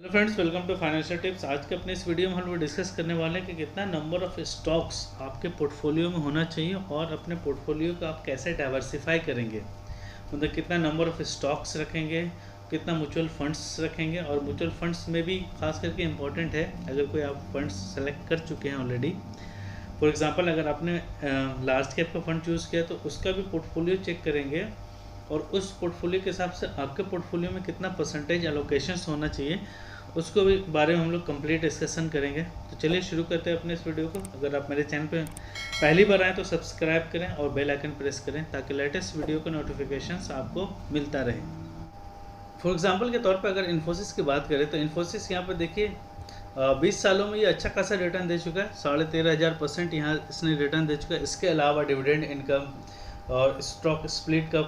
Hello friends, welcome to financial tips. आज के अपने इस वीडियो में हम लोग डिस्कस करने वाले हैं कि कितना नंबर ऑफ स्टॉक्स आपके पोर्टफोलियो में होना चाहिए और अपने पोर्टफोलियो को आप कैसे डाइवर्सिफाई करेंगे। मतलब कितना नंबर ऑफ स्टॉक्स रखेंगे, कितना म्यूचुअल फंड्स रखेंगे। और म्यूचुअल फंड्स में भी खास करके इम्पॉर्टेंट है, अगर कोई आप फंड्स सेलेक्ट कर चुके हैं ऑलरेडी। फॉर एग्जांपल, अगर आपने लार्ज कैप का फंड चूज़ किया तो उसका भी पोर्टफोलियो चेक करेंगे और उस पोर्टफोलियो के हिसाब से आपके पोर्टफोलियो में कितना परसेंटेज एलोकेशंस होना चाहिए, उसको भी बारे में हम लोग कंप्लीट डिस्कशन करेंगे। तो चलिए शुरू करते हैं अपने इस वीडियो को। अगर आप मेरे चैनल पे पहली बार आएँ तो सब्सक्राइब करें और बेल आइकन प्रेस करें ताकि लेटेस्ट वीडियो का नोटिफिकेशंस आपको मिलता रहे। फॉर एग्जांपल के तौर पे अगर इन्फोसिस की बात करें तो इन्फोसिस यहाँ पर देखिए 20 सालों में ये अच्छा खासा रिटर्न दे चुका है। 13,500% यहाँ इसने रिटर्न दे चुका है। इसके अलावा डिविडेंड इनकम और स्टॉक स्प्लिट का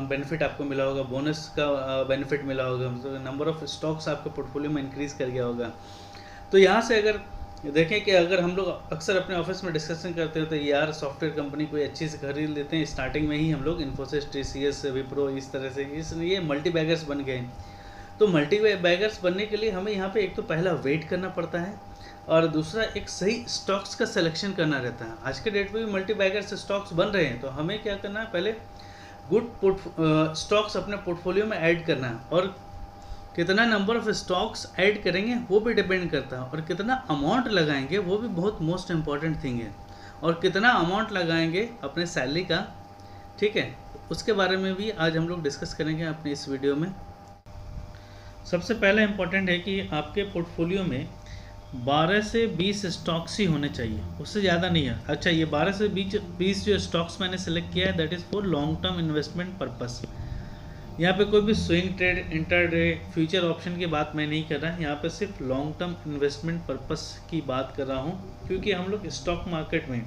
बेनिफिट आपको मिला होगा, बोनस का बेनिफिट मिला होगा, मतलब नंबर ऑफ स्टॉक्स आपके पोर्टफोलियो में इंक्रीज़ कर गया होगा। तो यहाँ से अगर देखें कि अगर हम लोग अक्सर अपने ऑफिस में डिस्कशन करते हैं तो यार सॉफ्टवेयर कंपनी कोई अच्छी से खरीद लेते हैं। स्टार्टिंग में ही हम लोग इन्फोसिस, TCS, विप्रो इस तरह से ये मल्टी बैगर्स बन गए। तो मल्टी बैगर्स बनने के लिए हमें यहाँ पे एक तो पहला वेट करना पड़ता है और दूसरा एक सही स्टॉक्स का सिलेक्शन करना रहता है। आज के डेट में भी मल्टी बैगर्स स्टॉक्स बन रहे हैं, तो हमें क्या करना है, पहले गुड स्टॉक्स अपने पोर्टफोलियो में ऐड करना है। और कितना नंबर ऑफ स्टॉक्स ऐड करेंगे वो भी डिपेंड करता है, और कितना अमाउंट लगाएंगे वो भी बहुत मोस्ट इम्पॉर्टेंट थिंग है। और कितना अमाउंट लगाएंगे अपने सैलरी का, ठीक है, उसके बारे में भी आज हम लोग डिस्कस करेंगे अपने इस वीडियो में। सबसे पहला इम्पॉर्टेंट है कि आपके पोर्टफोलियो में 12 से 20 स्टॉक्स ही होने चाहिए, उससे ज़्यादा नहीं है। अच्छा, ये 12 से 20 जो स्टॉक्स मैंने सेलेक्ट किया है that is for long term investment purpose. यहाँ पे कोई भी swing trade, intraday, future option की बात मैं नहीं कर रहा, यहाँ पे सिर्फ लॉन्ग टर्म इन्वेस्टमेंट पर्पस की बात कर रहा हूँ। क्योंकि हम लोग स्टॉक मार्केट में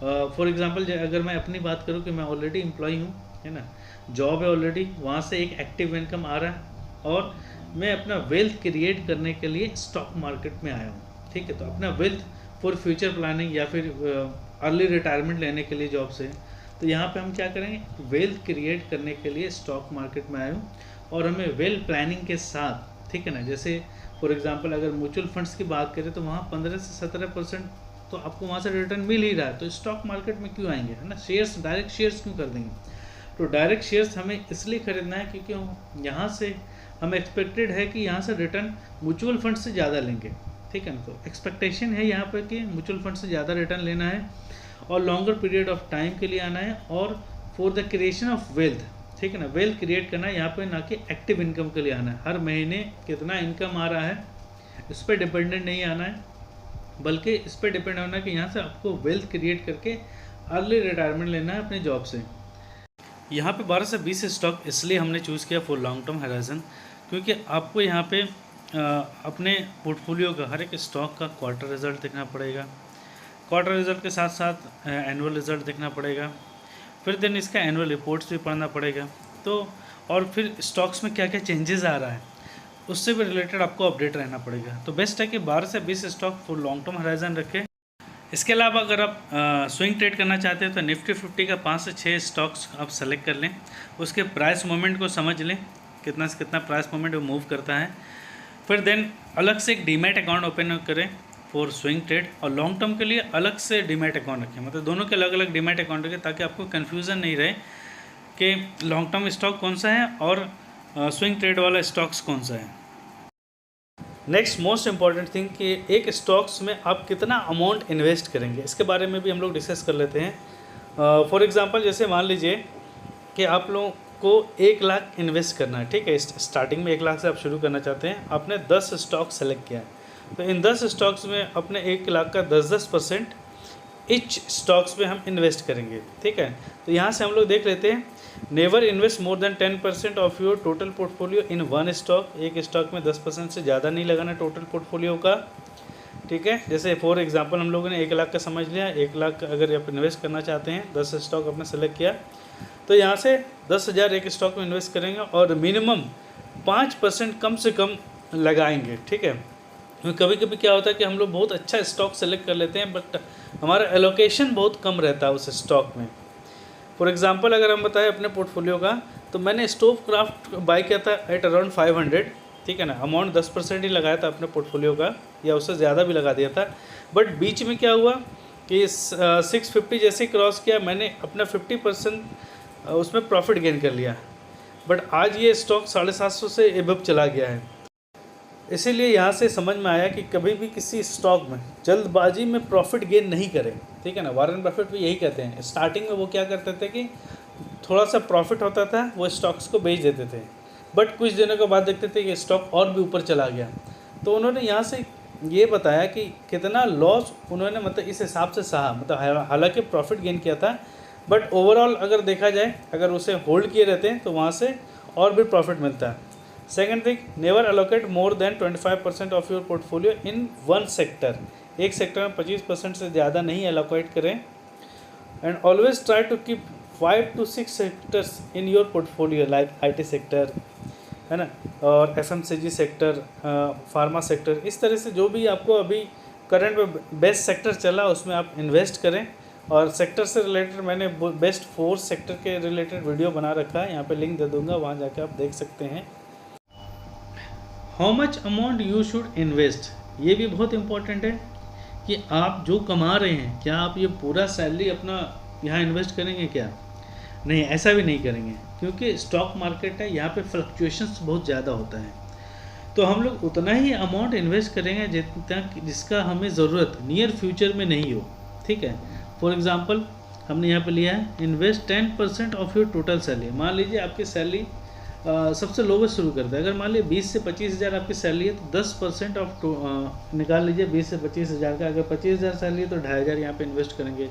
फॉर एग्जांपल अगर मैं अपनी बात करूँ कि मैं ऑलरेडी एम्प्लॉय हूँ, है ना, जॉब है ऑलरेडी, वहाँ से एक एक्टिव इनकम आ रहा है और मैं अपना वेल्थ क्रिएट करने के लिए स्टॉक मार्केट में आया हूँ। ठीक है, तो अपना वेल्थ फॉर फ्यूचर प्लानिंग या फिर अर्ली रिटायरमेंट लेने के लिए जॉब से, तो यहाँ पे हम क्या करेंगे, वेल्थ क्रिएट करने के लिए स्टॉक मार्केट में आया हूँ। और हमें वेल्थ प्लानिंग के साथ, ठीक है ना, जैसे फॉर एग्जांपल अगर म्यूचुअल फंड्स की बात करें तो वहाँ 15 से 17% तो आपको वहाँ से रिटर्न मिल ही रहा है, तो स्टॉक मार्केट में क्यों आएंगे, है ना, शेयर्स, डायरेक्ट शेयर्स क्यों कर देंगे। तो डायरेक्ट शेयर्स हमें इसलिए खरीदना है क्योंकि यहाँ से हम एक्सपेक्टेड है कि यहाँ से रिटर्न म्यूचुअल फंड से ज़्यादा लेंगे। ठीक है ना, तो एक्सपेक्टेशन है यहाँ पर कि म्यूचुअल फंड से ज़्यादा रिटर्न लेना है और लॉन्गर पीरियड ऑफ टाइम के लिए आना है और for the creation of wealth. ठीक है ना, वेल्थ क्रिएट करना है यहाँ पे, ना कि एक्टिव इनकम के लिए आना है। हर महीने कितना इनकम आ रहा है इस पर डिपेंडेंट नहीं आना है, बल्कि इस पर डिपेंड होना है कि यहाँ से आपको वेल्थ क्रिएट करके अर्ली रिटायरमेंट लेना है अपने जॉब से। यहाँ पे 12 से 20 स्टॉक इसलिए हमने चूज़ किया फॉर लॉन्ग टर्म हैराइजन, क्योंकि आपको यहाँ पे अपने पोर्टफोलियो का हर एक स्टॉक का क्वार्टर रिजल्ट देखना पड़ेगा। क्वार्टर रिजल्ट के साथ साथ एनुअल रिजल्ट देखना पड़ेगा, फिर दिन इसका एनुअल रिपोर्ट्स भी पढ़ना पड़ेगा। तो और फिर स्टॉक्स में क्या क्या चेंजेस आ रहा है उससे भी रिलेटेड आपको अपडेट रहना पड़ेगा। तो बेस्ट है कि 12 से 20 स्टॉक फॉर लॉन्ग टर्म हैराइजन रखें। इसके अलावा अगर आप स्विंग ट्रेड करना चाहते हैं तो निफ्टी 50 का 5 से 6 स्टॉक्स आप सेलेक्ट कर लें, उसके प्राइस मूवमेंट को समझ लें, कितना से कितना प्राइस मूवमेंट वो मूव करता है। फिर देन अलग से एक डीमैट अकाउंट ओपन करें फॉर स्विंग ट्रेड, और लॉन्ग टर्म के लिए अलग से डीमैट अकाउंट रखें। मतलब दोनों के अलग अलग डीमैट अकाउंट रखें ताकि आपको कन्फ्यूज़न नहीं रहे कि लॉन्ग टर्म स्टॉक कौन सा है और स्विंग ट्रेड वाला स्टॉक्स कौन सा है। नेक्स्ट मोस्ट इम्पॉर्टेंट थिंग कि एक स्टॉक्स में आप कितना अमाउंट इन्वेस्ट करेंगे, इसके बारे में भी हम लोग डिस्कस कर लेते हैं। फॉर एग्जांपल जैसे मान लीजिए कि आप लोगों को 1 लाख इन्वेस्ट करना है। ठीक है, स्टार्टिंग में 1 लाख से आप शुरू करना चाहते हैं, आपने 10 स्टॉक सेलेक्ट किया है, तो इन 10 स्टॉक्स में अपने 1 लाख का 10% ईच स्टॉक्स में हम इन्वेस्ट करेंगे। ठीक है, तो यहाँ से हम लोग देख लेते हैं, never invest more than 10% of your total portfolio in one stock. एक स्टॉक में 10% से ज़्यादा नहीं लगाना टोटल पोर्टफोलियो का। ठीक है, जैसे फॉर एग्जांपल हम लोगों ने 1 लाख का समझ लिया, 1 लाख अगर आप इन्वेस्ट करना चाहते हैं, 10 स्टॉक आपने सेलेक्ट किया, तो यहाँ से 10,000 एक स्टॉक में इन्वेस्ट करेंगे और मिनिमम 5% कम से कम लगाएंगे। ठीक है, कभी कभी क्या होता है कि हम लोग बहुत अच्छा स्टॉक सेलेक्ट कर लेते हैं बट हमारा एलोकेशन बहुत कम रहता है उस स्टॉक में। फॉर एग्जांपल अगर हम बताएं अपने पोर्टफोलियो का, तो मैंने स्टोव क्राफ्ट बाय किया था एट अराउंड 500, ठीक है ना। अमाउंट 10% ही लगाया था अपने पोर्टफोलियो का, या उससे ज़्यादा भी लगा दिया था। बट बीच में क्या हुआ कि 650 जैसे क्रॉस किया, मैंने अपना 50% उसमें प्रॉफिट गेन कर लिया। बट आज ये स्टॉक 750 से एबव चला गया है। इसीलिए यहाँ से समझ में आया कि कभी भी किसी स्टॉक में जल्दबाजी में प्रॉफिट गेन नहीं करें, ठीक है ना। वॉरेन बफेट भी यही कहते हैं। स्टार्टिंग में वो क्या करते थे कि थोड़ा सा प्रॉफिट होता था, वो स्टॉक्स को बेच देते थे, बट कुछ दिनों के बाद देखते थे कि स्टॉक और भी ऊपर चला गया। तो उन्होंने यहाँ से ये बताया कि कितना लॉस उन्होंने मतलब इस हिसाब से सहा, मतलब हालांकि प्रॉफिट गेन किया था, बट ओवरऑल अगर देखा जाए, अगर उसे होल्ड किए रहते हैं तो वहाँ से और भी प्रॉफिट मिलता है। Second thing, never allocate more than 25% of your portfolio in one sector. एक सेक्टर में 25% से ज़्यादा नहीं एलोकेट करें। And always try to keep 5 to 6 sectors in your portfolio, like IT sector, है ना, और FMCG सेक्टर, फार्मा सेक्टर। इस तरह से जो भी आपको अभी करंट में बेस्ट सेक्टर चला उसमें आप इन्वेस्ट करें। और सेक्टर से रिलेटेड मैंने बेस्ट 4 सेक्टर के रिलेटेड वीडियो बना रखा है, यहाँ पे लिंक दे दूँगा, वहाँ जाके आप देख सकते हैं। How much amount you should invest, ये भी बहुत इम्पोर्टेंट है कि आप जो कमा रहे हैं, क्या आप ये पूरा सैलरी अपना यहाँ इन्वेस्ट करेंगे क्या? नहीं, ऐसा भी नहीं करेंगे, क्योंकि स्टॉक मार्केट है, यहाँ पे फ्लक्चुएशंस बहुत ज़्यादा होता है। तो हम लोग उतना ही अमाउंट इन्वेस्ट करेंगे जितना जिसका हमें ज़रूरत नियर फ्यूचर में नहीं हो, ठीक है। फॉर एग्जांपल हमने यहाँ पे लिया है invest 10% of your total salary. मान लीजिए आपकी सैलरी सबसे लोवेस्ट शुरू करते हैं। अगर मान लीजिए 20 से 25 हज़ार आपकी सैलरी है तो 10% ऑफ निकाल लीजिए 20 से 25 हज़ार का। अगर 25 हज़ार सैलरी है तो 2,500 यहाँ पे इन्वेस्ट करेंगे।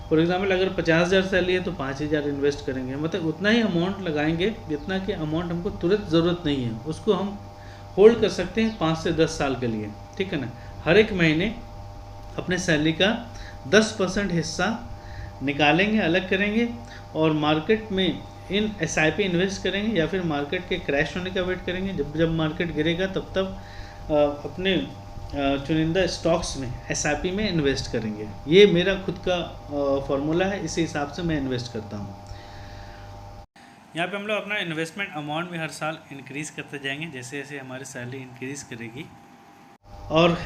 फॉर एग्जांपल अगर 50,000 सैलरी है तो 5,000 इन्वेस्ट करेंगे। मतलब उतना ही अमाउंट लगाएंगे जितना कि अमाउंट हमको तुरंत ज़रूरत नहीं है, उसको हम होल्ड कर सकते हैं 5 से 10 साल के लिए, ठीक है ना। हर एक महीने अपने सैलरी का 10% हिस्सा निकालेंगे, अलग करेंगे, और मार्केट में इन SIP इन्वेस्ट करेंगे, या फिर मार्केट के क्रैश होने का वेट करेंगे। जब मार्केट गिरेगा तब अपने चुनिंदा स्टॉक्स में SIP में इन्वेस्ट करेंगे। ये मेरा खुद का फॉर्मूला है, इसी हिसाब से मैं इन्वेस्ट करता हूँ। यहाँ पे हम लोग अपना इन्वेस्टमेंट अमाउंट भी हर साल इंक्रीज़ करते जाएंगे जैसे जैसे हमारी सैलरी इंक्रीज़ करेगी। और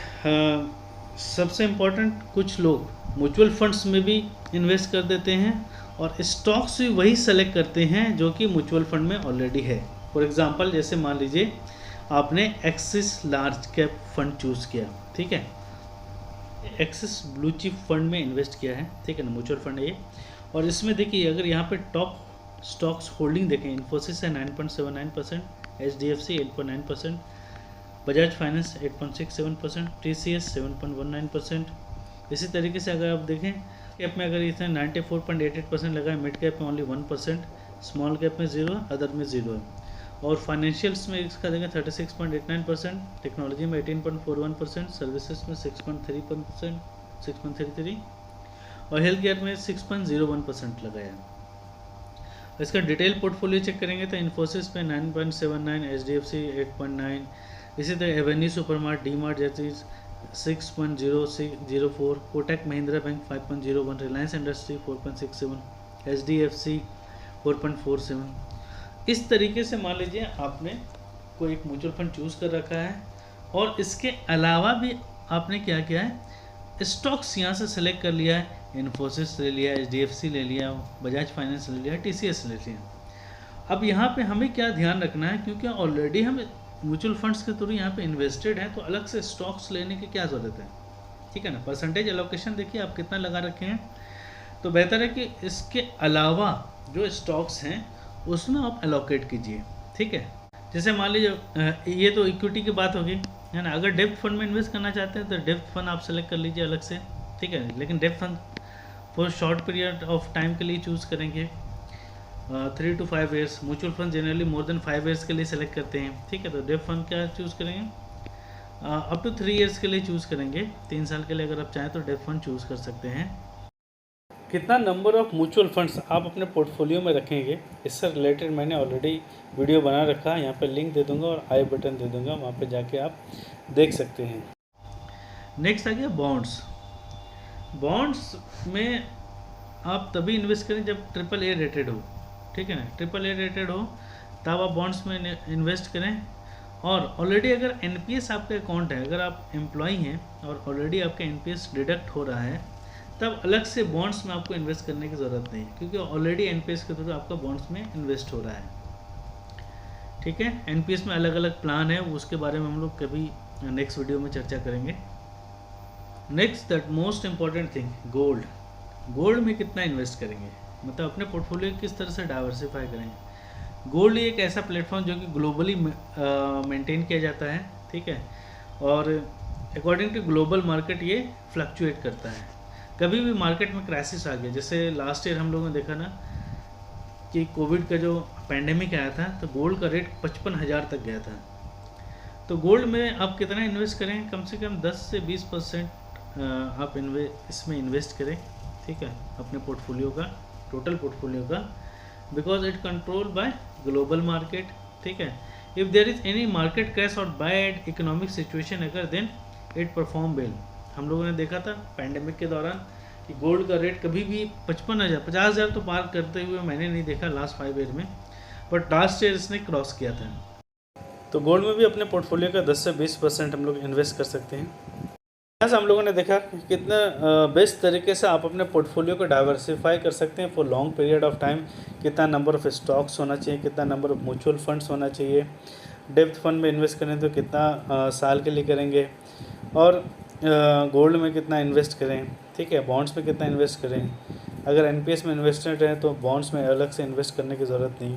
सबसे इम्पोर्टेंट, कुछ लोग म्यूचुअल फंड्स में भी इन्वेस्ट कर देते हैं और स्टॉक्स भी वही सेलेक्ट करते हैं जो कि म्यूचुअल फंड में ऑलरेडी है। फॉर एग्जांपल जैसे मान लीजिए आपने axis large cap fund choose किया, ठीक है, एक्सिस ब्लू चिप फंड में इन्वेस्ट किया है, ठीक है ना, म्यूचुअल फंड है ये। और इसमें देखिए अगर यहाँ पे टॉप स्टॉक्स होल्डिंग देखें, इन्फोसिस है 9.79%, HDFC 8.9%, बजाज फाइनेंस 8.67%, TCS 7.19%। इसी तरीके से अगर आप देखें कैप में अगर इसने 94.88% लगा है, मिड कैप में ओनली 1%, स्मॉल कैप में 0, अदर में 0 है। और फाइनेंशियल्स में इसका देखें 36.89%, टेक्नोलॉजी में 18.41%, सर्विसेज में 6.33% और हेल्थ केयर में 6.01% लगाया है। इसका डिटेल पोर्टफोलियो चेक करेंगे तो इन्फोसिस पे 9.79, HDFC 8.9, इसी तरह एवेन्यू सुपरमार्ट, डी मार्ट जैसी 6.04, Kotak Mahindra bank 5.01, Reliance industry 4.67, HDFC 4.47। इस तरीके से मान लीजिए आपने कोई एक म्यूचुअल फंड चूज़ कर रखा है और इसके अलावा भी आपने क्या किया है, स्टॉक्स यहाँ से सेलेक्ट कर लिया है, इन्फोसिस ले लिया, HDFC ले लिया, बजाज फाइनेंस ले लिया, TCS ले लिया। अब यहाँ पे हमें क्या ध्यान रखना है, क्योंकि ऑलरेडी हम म्यूचुअल फंड्स के थ्रू यहाँ पे इन्वेस्टेड हैं तो अलग से स्टॉक्स लेने की क्या ज़रूरत है, ठीक है ना। परसेंटेज एलोकेशन देखिए आप कितना लगा रखे हैं, तो बेहतर है कि इसके अलावा जो स्टॉक्स हैं उसमें आप एलोकेट कीजिए, ठीक है। जैसे मान लीजिए ये तो इक्विटी की बात होगी, है ना। अगर डेप्थ फंड में इन्वेस्ट करना चाहते हैं तो डेप्थ फंड आप सेलेक्ट कर लीजिए अलग से, ठीक है। लेकिन depth fund for short period of time के लिए चूज़ करेंगे, 3 to 5 years. Mutual fund generally more than 5 years के लिए सेलेक्ट करते हैं, ठीक है। तो डेप्थ फंड क्या चूज़ करेंगे, अप टू 3 ईयर्स के लिए चूज़ करेंगे। 3 साल के लिए अगर आप चाहें तो डेप्थ फंड चूज़ कर सकते हैं। कितना नंबर ऑफ म्यूचुअल फंड्स आप अपने पोर्टफोलियो में रखेंगे, इससे रिलेटेड मैंने ऑलरेडी वीडियो बना रखा है, यहाँ पे लिंक दे दूँगा और आई बटन दे दूँगा, वहाँ पे जाके आप देख सकते हैं। नेक्स्ट आ गया बॉन्ड्स। बॉन्ड्स में आप तभी इन्वेस्ट करें जब AAA रेटेड हो, ठीक है ना। AAA रेटेड हो तब आप बॉन्ड्स में इन्वेस्ट करें। और ऑलरेडी अगर एनपीएस आपका अकाउंट है, अगर आप एम्प्लॉय हैं और ऑलरेडी आपका एनपीएस डिडक्ट हो रहा है, तब अलग से बॉन्ड्स में आपको इन्वेस्ट करने की ज़रूरत नहीं है, क्योंकि ऑलरेडी एनपीएस के थ्रू आपका बॉन्ड्स में इन्वेस्ट हो रहा है। ठीक है, एनपीएस में अलग अलग प्लान है, उसके बारे में हम लोग कभी नेक्स्ट वीडियो में चर्चा करेंगे। Next that most important thing, gold. Gold में कितना इन्वेस्ट करेंगे, मतलब अपने पोर्टफोलियो किस तरह से डाइवर्सिफाई करेंगे। गोल्ड एक ऐसा प्लेटफॉर्म जो कि ग्लोबली मेंटेन किया जाता है, ठीक है, और अकॉर्डिंग टू ग्लोबल मार्केट ये फ्लक्चुएट करता है। कभी भी मार्केट में क्राइसिस आ गया, जैसे लास्ट ईयर हम लोगों ने देखा ना कि कोविड का जो पैंडेमिक आया था, तो गोल्ड का रेट 55,000 तक गया था। तो गोल्ड में आप कितना इन्वेस्ट करें, कम से कम 10 से 20% आप इसमें इन्वेस्ट करें, ठीक है, अपने पोर्टफोलियो का, टोटल पोर्टफोलियो का, because it control by global market. ठीक है, if there is any market crash और बैड इकोनॉमिक सिचुएशन अगर, देन इट परफॉर्म वेल। हम लोगों ने देखा था पैंडेमिक के दौरान कि गोल्ड का रेट कभी भी 55,000 50,000 तो पार करते हुए मैंने नहीं देखा लास्ट 5 ईयर में, बट लास्ट ईयर इसने क्रॉस किया था। तो गोल्ड में भी अपने पोर्टफोलियो का 10 से 20% हम लोग इन्वेस्ट कर सकते हैं। यहाँ से हम लोगों ने देखा कि कितना बेस्ट तरीके से आप अपने पोर्टफोलियो को डाइवर्सिफाई कर सकते हैं for long period of time. कितना नंबर ऑफ़ स्टॉक्स होना चाहिए, कितना नंबर ऑफ़ म्यूचुअल फंड्स होना चाहिए, डेप्थ फंड में इन्वेस्ट करें तो कितना साल के लिए करेंगे, और गोल्ड में कितना इन्वेस्ट करें, ठीक है, बॉन्ड्स में कितना इन्वेस्ट करें। अगर एनपीएस में इन्वेस्टमेंट है तो बॉन्ड्स में अलग से इन्वेस्ट करने की ज़रूरत नहीं।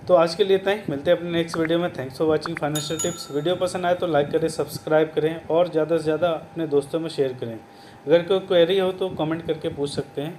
तो आज के लिए इतना ही, मिलते हैं अपने नेक्स्ट वीडियो में। Thanks for watching financial tips. Video पसंद आए तो लाइक करें, सब्सक्राइब करें और ज़्यादा से ज़्यादा अपने दोस्तों में शेयर करें। अगर कोई क्वेरी हो तो कमेंट करके पूछ सकते हैं।